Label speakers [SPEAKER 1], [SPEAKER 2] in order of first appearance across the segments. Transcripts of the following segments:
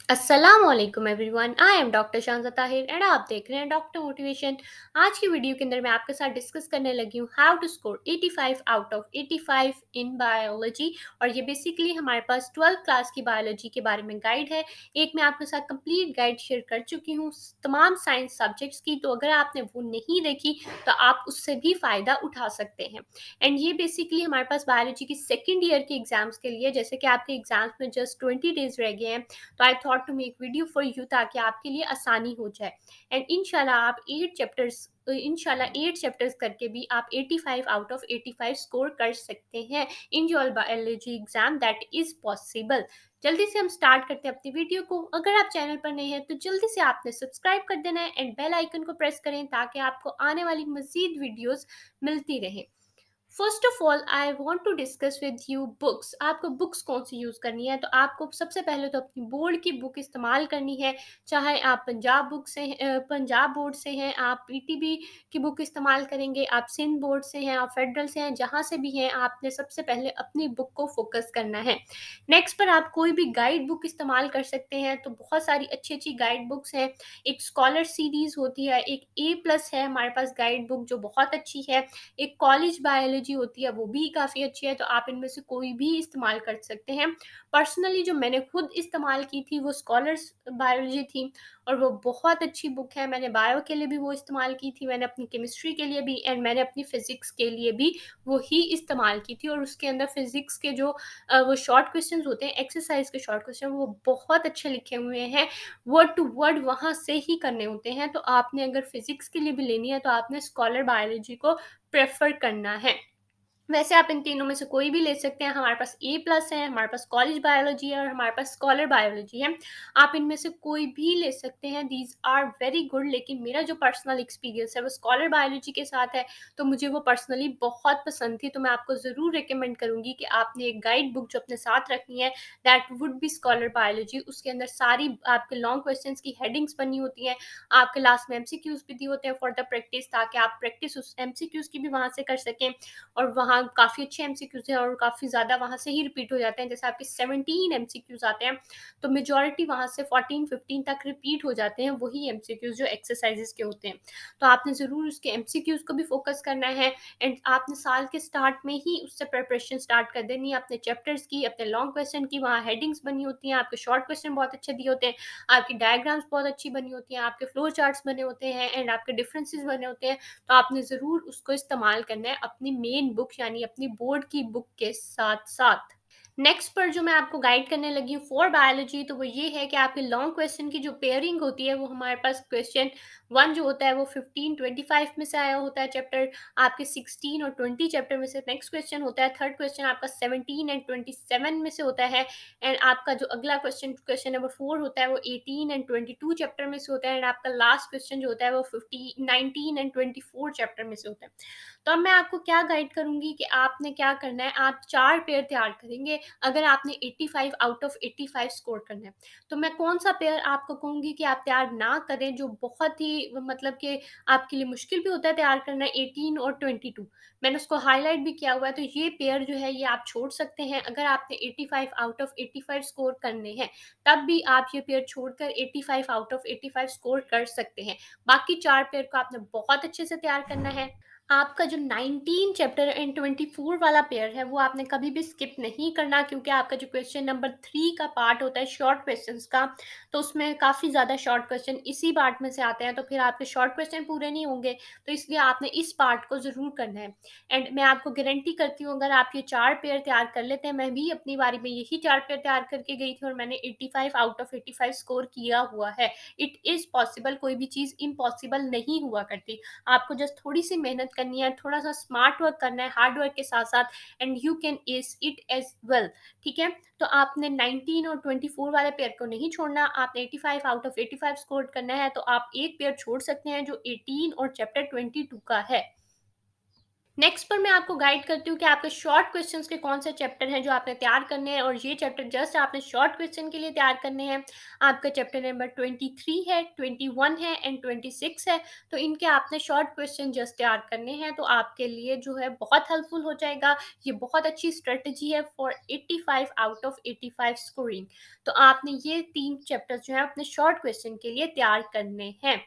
[SPEAKER 1] अस्सलामुअलैकुम everyone, I am doctor Shanza Tahir and आप देख रहे हैं डॉक्टर मोटिवेशन। आज की वीडियो के अंदर मैं आपके साथ डिस्कस करने लगी हूँ how to score 85 out of 85 in biology. और ये बेसिकली हमारे पास 12th क्लास की बायोलॉजी के बारे में गाइड है। एक मैं आपके साथ कंप्लीट गाइड शेयर कर चुकी हूँ तमाम साइंस सब्जेक्ट्स की, तो अगर आपने वो नहीं देखी तो आप उससे भी फ़ायदा उठा सकते हैं। एंड ये बेसिकली हमारे पास बायोलॉजी की सेकेंड ईयर के एग्ज़ाम्स के लिए, जैसे कि आपके एग्ज़ाम्स में जस्ट 20 डेज़ रह गए हैं, तो I thought to make video for you ताकि आपके लिए आसानी हो जाए। एंड इंशाल्लाह आप 8 चैप्टर्स करके भी आप 85 आउट ऑफ 85 स्कोर कर सकते हैं इन your biology exam. That is possible. जल्दी से हम स्टार्ट करते हैं अपनी वीडियो को। अगर आप चैनल पर नए हैं तो जल्दी से आपने सब्सक्राइब कर देना है एंड बेल आइकन को प्रेस करें ताकि आपको आने वाली मजीद वीडियोस मिलती रहें। First of all I want to discuss with you books. आपको बुक्स कौन सी यूज़ करनी है, तो आपको सबसे पहले तो अपनी बोर्ड की बुक इस्तेमाल करनी है। चाहे आप पंजाब बोर्ड से हैं, आप पीटीबी की बुक इस्तेमाल करेंगे, आप सिंध बोर्ड से हैं, आप फेडरल से हैं, जहाँ से भी हैं आपने सबसे पहले अपनी बुक को फोकस करना है। नेक्स्ट पर आप कोई भी गाइड बुक इस्तेमाल कर सकते हैं, तो बहुत सारी अच्छी अच्छी गाइड बुक्स हैं। एक स्कॉलर सीरीज होती है, एक A+ है हमारे पास गाइड बुक जो बहुत अच्छी है, एक कॉलेज बायोलॉजी होती है वो भी काफ़ी अच्छी है, तो आप इनमें से कोई भी इस्तेमाल कर सकते हैं। पर्सनली जो मैंने खुद इस्तेमाल की थी वो स्कॉलर्स बायोलॉजी थी और वो बहुत अच्छी बुक है। मैंने बायो के लिए भी वो इस्तेमाल की थी, मैंने अपनी केमिस्ट्री के लिए भी एंड मैंने अपनी फिज़िक्स के लिए भी वो ही इस्तेमाल की थी। और उसके अंदर फिज़िक्स के जो वो शॉर्ट क्वेश्चंस होते हैं, एक्सरसाइज के शॉर्ट क्वेश्चन, वो बहुत अच्छे लिखे हुए हैं। वर्ड टू वर्ड वहाँ से ही करने होते हैं। तो आपने अगर फिज़िक्स के लिए भी लेनी है तो आपने स्कॉलर बायोलॉजी को प्रेफर करना है। वैसे आप इन तीनों में से कोई भी ले सकते हैं। हमारे पास A+ है, हमारे पास कॉलेज बायोलॉजी है और हमारे पास स्कॉलर बायोलॉजी है। आप इनमें से कोई भी ले सकते हैं, दीज आर वेरी गुड। लेकिन मेरा जो पर्सनल एक्सपीरियंस है वो स्कॉलर बायोलॉजी के साथ है, तो मुझे वो पर्सनली बहुत पसंद थी। तो मैं आपको ज़रूर रिकमेंड करूँगी कि आपने एक गाइड बुक जो अपने साथ रखनी है, that would be scholar biology. उसके अंदर सारी आपके लॉन्ग क्वेश्चन की हेडिंग्स बनी होती हैं, आपके लास्ट में MCQs भी दिए होते हैं फॉर द प्रैक्टिस, ताकि आप प्रैक्टिस उस MCQs की भी वहाँ से कर सकें। और वहाँ काफ़ी अच्छे एमसीक्यूज़ हैं और काफ़ी ज़्यादा वहाँ से ही रिपीट हो जाते हैं। जैसे आपके 17 एमसीक्यूज़ आते हैं, तो मेजॉरिटी वहाँ से 14-15 तक रिपीट हो जाते हैं, वही एमसीक्यूज़ जो एक्सरसाइज़ेज़ के होते हैं। तो आपने ज़रूर उसके एमसीक्यूज़ को भी फ़ोकस करना है एंड आपने साल के स्टार्ट में ही उससे प्रिपरेशन स्टार्ट कर देनी है अपने चैप्टर्स की, अपने लॉन्ग क्वेश्चन की। वहाँ हेडिंग्स बनी होती हैं, आपके शॉर्ट क्वेश्चन बहुत अच्छे दिए होते हैं, आपकी डायग्राम्स बहुत अच्छी बनी होती हैं, आपके फ्लो चार्ट्स बने होते हैं एंड आपके डिफरेंसेस बने होते हैं। तो आपने ज़रूर उसको इस्तेमाल करना है अपनी मेन बुक यानी अपनी बोर्ड की बुक के साथ-साथ। नेक्स्ट पर जो मैं आपको गाइड करने लगी हूँ फॉर बायोलॉजी, तो वो ये है कि आपके लॉन्ग क्वेश्चन की जो पेयरिंग होती है वो हमारे पास क्वेश्चन 1 जो होता है वो 15-25 में से आया होता है चैप्टर। आपके 16 और 20 चैप्टर में से नेक्स्ट क्वेश्चन होता है। थर्ड क्वेश्चन आपका 17 एंड 27 में से होता है एंड आपका जो अगला क्वेश्चन नंबर 4 होता है वो 18 एंड 22 चैप्टर में से होता है एंड आपका लास्ट क्वेश्चन जो होता है वो 19 एंड 24 चैप्टर में से होता है। तो अब मैं आपको क्या गाइड करूँगी कि आपने क्या करना है, आप 4 पेयर तैयार करेंगे अगर आपने 85 आउट ऑफ 85 स्कोर करना है। तो मैं कौन-सा पेयर आपको कहूँगी कि आप तैयार ना करें, जो बहुत ही मतलब कि आपके लिए मुश्किल भी होता है तैयार करना, 18 और 22। मैंने उसको हाइलाइट भी किया हुआ है, तो ये पेयर जो है ये आप छोड़ सकते हैं अगर आपने 85 आउट ऑफ 85 स्कोर करने हैं, तब भी आप ये पेयर छोड़कर 85 आउट ऑफ 85 स्कोर कर सकते हैं। बाकी 4 पेयर को आपने बहुत अच्छे से तैयार करना है। आपका जो 19 चैप्टर एंड 24 वाला पेयर है वो आपने कभी भी स्किप नहीं करना, क्योंकि आपका जो क्वेश्चन नंबर 3 का पार्ट होता है शॉर्ट क्वेश्चंस का, तो उसमें काफ़ी ज़्यादा शॉर्ट क्वेश्चन इसी पार्ट में से आते हैं, तो फिर आपके शॉर्ट क्वेश्चन पूरे नहीं होंगे। तो इसलिए आपने इस पार्ट को ज़रूर करना है। एंड मैं आपको गारंटी करती हूँ अगर आप ये 4 पेयर तैयार कर लेते हैं, मैं भी अपनी बारी में यही 4 पेयर तैयार करके गई थी और मैंने 85 आउट ऑफ 85 स्कोर किया हुआ है। इट इज़ पॉसिबल, कोई भी चीज़ इम्पॉसिबल नहीं हुआ करती। आपको जस्ट थोड़ी-सी मेहनत करनी है, थोड़ा-सा स्मार्ट वर्क करना है, हार्ड वर्क के साथ-साथ, and you can S it as well. ठीक है? तो आपने 19 और 24 वाले पेयर को नहीं छोड़ना, आपने 85 आउट ऑफ 85 स्कोर करना है, तो आप एक पेयर छोड़ सकते हैं जो 18 और चैप्टर 22 का है। नेक्स्ट पर मैं आपको गाइड करती हूँ कि आपके शॉर्ट क्वेश्चंस के कौन से चैप्टर हैं जो आपने तैयार करने हैं, और ये चैप्टर जस्ट आपने शॉर्ट क्वेश्चन के लिए तैयार करने हैं। आपका चैप्टर नंबर 23 है, 21 है एंड 26 है। तो इनके आपने शॉर्ट क्वेश्चन जस्ट तैयार करने हैं, तो आपके लिए जो है बहुत हेल्पफुल हो जाएगा। ये बहुत अच्छी स्ट्रेटजी है फॉर 85 आउट ऑफ 85 स्कोरिंग। तो आपने ये 3 चैप्टर्स जो है अपने शॉर्ट क्वेश्चन के लिए तैयार करने हैं।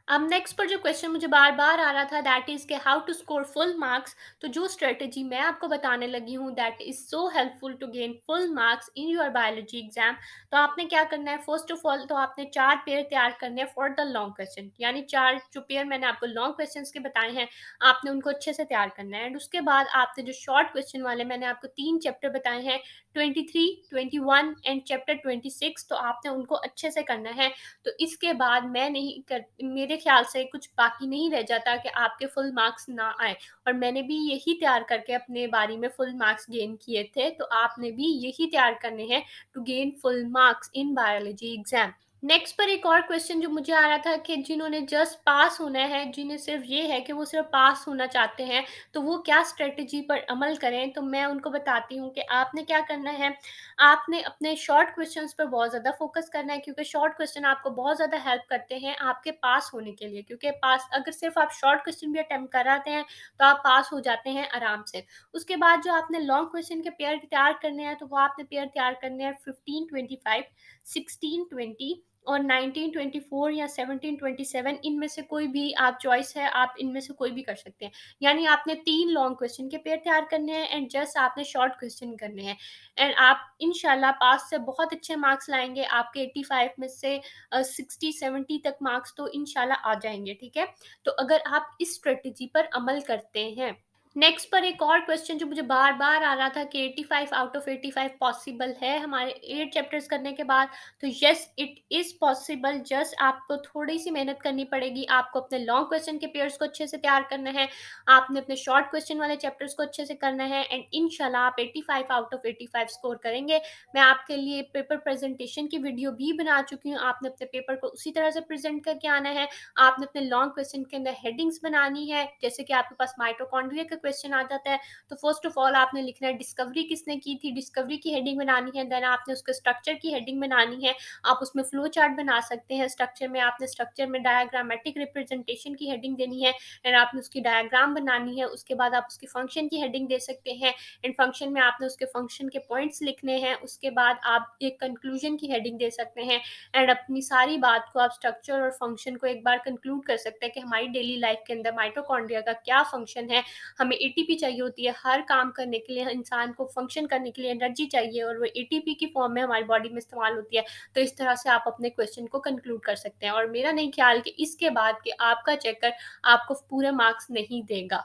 [SPEAKER 1] अब नेक्स्ट पर जो क्वेश्चन मुझे बार-बार आ रहा था, दैट इज़ कि how to score full marks. तो जो स्ट्रैटेजी मैं आपको बताने लगी हूँ, that is so helpful to gain full marks in your biology exam. तो आपने क्या करना है, फर्स्ट ऑफ ऑल तो आपने 4 पेयर तैयार करने हैं फॉर द लॉन्ग क्वेश्चन, यानी 4 जो पेयर मैंने आपको लॉन्ग क्वेश्चंस के बताए हैं, आपने उनको अच्छे से तैयार करना है। एंड उसके बाद आपने जो शॉर्ट क्वेश्चन वाले मैंने आपको 3 चैप्टर बताए हैं, 23, 21 एंड चैप्टर 26, तो आपने उनको अच्छे से करना है। तो इसके बाद मैं नहीं कर मेरे ख्याल से कुछ बाकी नहीं रह जाता कि आपके फुल मार्क्स ना आए। और मैंने भी यही तैयार करके अपने बारी में फुल मार्क्स गेन किए थे, तो आपने भी यही तैयार करने हैं to gain full marks in biology exam. Next पर एक और क्वेश्चन जो मुझे आ रहा था कि जिन्होंने जस्ट पास होना है, जिन्हें सिर्फ ये है कि वो सिर्फ पास होना चाहते हैं, तो वो क्या स्ट्रेटजी पर अमल करें। तो मैं उनको बताती हूँ कि आपने क्या करना है, आपने अपने शॉर्ट क्वेश्चंस पर बहुत ज़्यादा फोकस करना है, क्योंकि शॉर्ट क्वेश्चन आपको बहुत ज़्यादा हेल्प करते हैं आपके पास होने के लिए। क्योंकि पास अगर सिर्फ आप शॉर्ट क्वेश्चन भी अटेम्प्ट कर आते हैं, तो आप पास हो जाते हैं आराम से। उसके बाद जो आपने लॉन्ग क्वेश्चन के पेयर तैयार करने हैं, तो वो आपने पेयर तैयार करने हैं 15-25, 16-20 और 19-24 या 17-27। इनमें से कोई भी आप चॉइस है, आप इनमें से कोई भी कर सकते हैं। यानी आपने 3 लॉन्ग क्वेश्चन के पेयर तैयार करने हैं एंड जस्ट आपने शॉर्ट क्वेश्चन करने हैं। एंड आप इंशाल्लाह पास से बहुत अच्छे मार्क्स लाएँगे। आपके 85 में से 60-70 तक मार्क्स तो इंशाल्लाह आ जाएँगे, ठीक है? तो अगर आप इस स्ट्रैटेजी पर अमल करते हैं। नेक्स्ट पर एक और क्वेश्चन जो मुझे बार-बार आ रहा था कि 85 आउट ऑफ 85 पॉसिबल है हमारे 8 चैप्टर्स करने के बाद। तो yes, it is possible, just आपको थोड़ी-सी मेहनत करनी पड़ेगी। आपको अपने लॉन्ग क्वेश्चन के पेयर्स को अच्छे से तैयार करना है। आपने अपने शॉर्ट क्वेश्चन वाले चैप्टर्स को अच्छे से करना है एंड इंशाल्लाह आप 85 आउट ऑफ 85 स्कोर करेंगे। मैं आपके लिए पेपर प्रेजेंटेशन की वीडियो भी बना चुकी हूँ। आपने अपने पेपर को उसी तरह से प्रेजेंट करके आना है। आपने अपने लॉन्ग क्वेश्चन के अंदर हेडिंग्स बनानी है। जैसे कि आपके पास माइटोकॉन्ड्रिया का क्वेश्चन आ जाता है, तो फर्स्ट ऑफ ऑल आपने लिखना है डिस्कवरी किसने की थी, डिस्कवरी की हेडिंग बनानी है। देन आपने उसके स्ट्रक्चर की हेडिंग बनानी है। आप उसमें फ्लो चार्ट बना सकते हैं। स्ट्रक्चर में आपने स्ट्रक्चर में डायग्रामेटिक रिप्रेजेंटेशन की हेडिंग देनी है एंड आपने उसकी डायग्राम बनानी है। उसके बाद आप उसकी फंक्शन की हेडिंग दे सकते हैं एंड फंक्शन में आपने उसके फंक्शन के पॉइंट्स लिखने हैं। उसके बाद आप एक कंक्लूजन की हेडिंग दे सकते हैं एंड अपनी सारी बात को आप स्ट्रक्चर और फंक्शन को एक बार कंक्लूड कर सकते हैं कि हमारी डेली लाइफ के अंदर माइटोकॉन्ड्रिया का क्या फंक्शन है। हमें एटीपी चाहिए होती है हर काम करने के लिए, इंसान को फंक्शन करने के लिए एनर्जी चाहिए और वो एटीपी की फॉर्म में हमारी बॉडी में इस्तेमाल होती है। तो इस तरह से आप अपने क्वेश्चन को कंक्लूड कर सकते हैं और मेरा नहीं ख्याल कि इसके बाद कि आपका चेकर आपको पूरे मार्क्स नहीं देगा।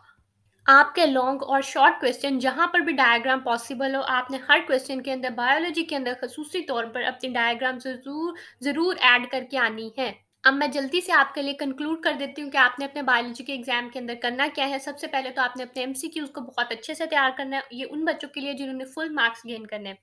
[SPEAKER 1] आपके लॉन्ग और शॉर्ट क्वेश्चन जहाँ पर भी डायग्राम पॉसिबल हो, आपने हर क्वेश्चन के अंदर बायोलॉजी के अंदर खसूसी तौर पर अपनी डायग्राम ज़रूर ऐड करके आनी है। अब मैं जल्दी से आपके लिए कंक्लूड कर देती हूँ कि आपने अपने बायोलॉजी के एग्जाम के अंदर करना क्या है। सबसे पहले तो आपने अपने एमसीक्यूज को बहुत अच्छे से तैयार करना है। ये उन बच्चों के लिए जिन्होंने फुल मार्क्स गेन करने हैं।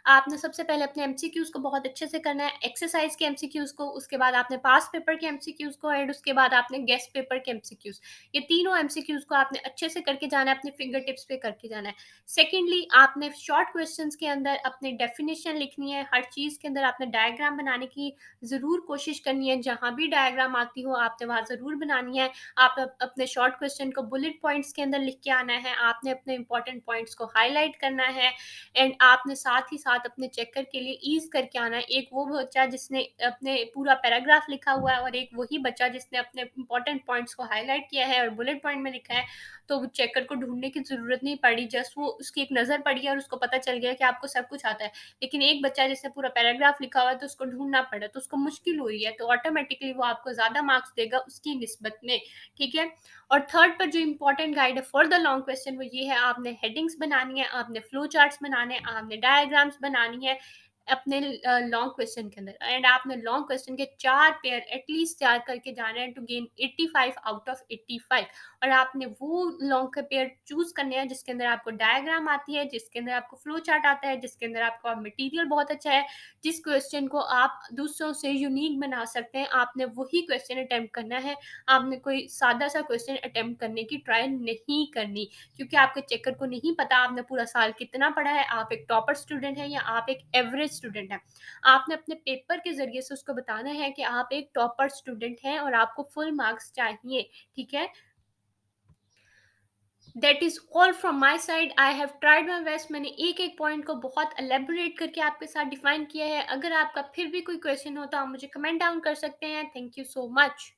[SPEAKER 1] आपने सबसे पहले अपने एमसीक्यूज को बहुत अच्छे से करना है, एक्सरसाइज के एमसीक्यूज को, उसके बाद आपने पास पेपर के एमसीक्यूज को एंड उसके बाद आपने गेस्ट पेपर के एमसीक्यूज। ये तीनों एमसीक्यूज को आपने अच्छे से करके जाना है, अपने फिंगर टिप्स पे करके जाना है। सेकेंडली, आपने शॉर्ट क्वेश्चंस के अंदर अपनी डेफिनेशन लिखनी है। हर चीज़ के अंदर आपने डायग्राम बनाने की ज़रूर कोशिश करनी है। जहाँ भी डायग्राम आती हो आपने वहाँ ज़रूर बनानी है। आप अपने शॉर्ट क्वेश्चन को बुलेट पॉइंट्स के अंदर लिख के आना है। आपने अपने इंपॉर्टेंट पॉइंट्स को हाईलाइट करना है एंड आपने साथ ही साथ अपने चेकर के लिए ईज़ करके आना है। एक वो बच्चा जिसने अपने पूरा पैराग्राफ लिखा हुआ है और एक वही बच्चा जिसने अपने इंपॉर्टेंट पॉइंट्स को हाईलाइट किया है और बुलेट पॉइंट में लिखा है। तो चेकर को ढूँढने की ज़रूरत नहीं पड़ी, जस्ट वो उसकी एक नज़र पड़ी और उसको पता चल गया कि आपको सब कुछ आता है। लेकिन एक बच्चा जिसने पूरा पैराग्राफ लिखा हुआ है तो उसको ढूँढना पड़ा, तो उसको मुश्किल हुई है, तो ऑटोमैटिकली वो आपको ज़्यादा मार्क्स देगा उसकी निस्बत में, ठीक है? और थर्ड पर जो इम्पोर्टेंट गाइड है फॉर द लॉन्ग क्वेश्चन वो ये है, आपने हेडिंग्स बनानी है, आपने फ्लो चार्ट्स बनाने हैं, आपने डायग्राम्स बनानी है। अपने लॉन्ग क्वेश्चन के अंदर, एंड आपने लॉन्ग क्वेश्चन के 4 पेयर एटलीस्ट तैयार करके जाना है टू गेन 85 आउट ऑफ 85। और आपने वो लॉन्ग के पेयर चूज़ करने हैं जिसके अंदर आपको डायग्राम आती है, जिसके अंदर आपको फ्लो चार्ट आता है, जिसके अंदर आपका मटेरियल बहुत अच्छा है, जिस क्वेश्चन को आप दूसरों से यूनिक बना सकते हैं, आपने वही क्वेश्चन अटेम्प्ट करना है। आपने कोई सादा-सा क्वेश्चन अटेम्प्ट करने की ट्राई नहीं करनी, क्योंकि आपके चेकर को नहीं पता आपने पूरा साल कितना पढ़ा है, आप एक टॉपर स्टूडेंट हैं या आप एक एवरेज स्टूडेंट हैं। आपने अपने पेपर के ज़रिए से उसको बताना है कि आप एक टॉपर स्टूडेंट हैं और आपको फुल मार्क्स चाहिए, ठीक है? That is all from my side. I have tried my best. मैंने एक-एक पॉइंट को बहुत एलैबोरेट करके आपके साथ डिफाइन किया है। अगर आपका फिर भी कोई क्वेश्चन हो तो आप मुझे कमेंट डाउन कर सकते हैं। Thank you so much.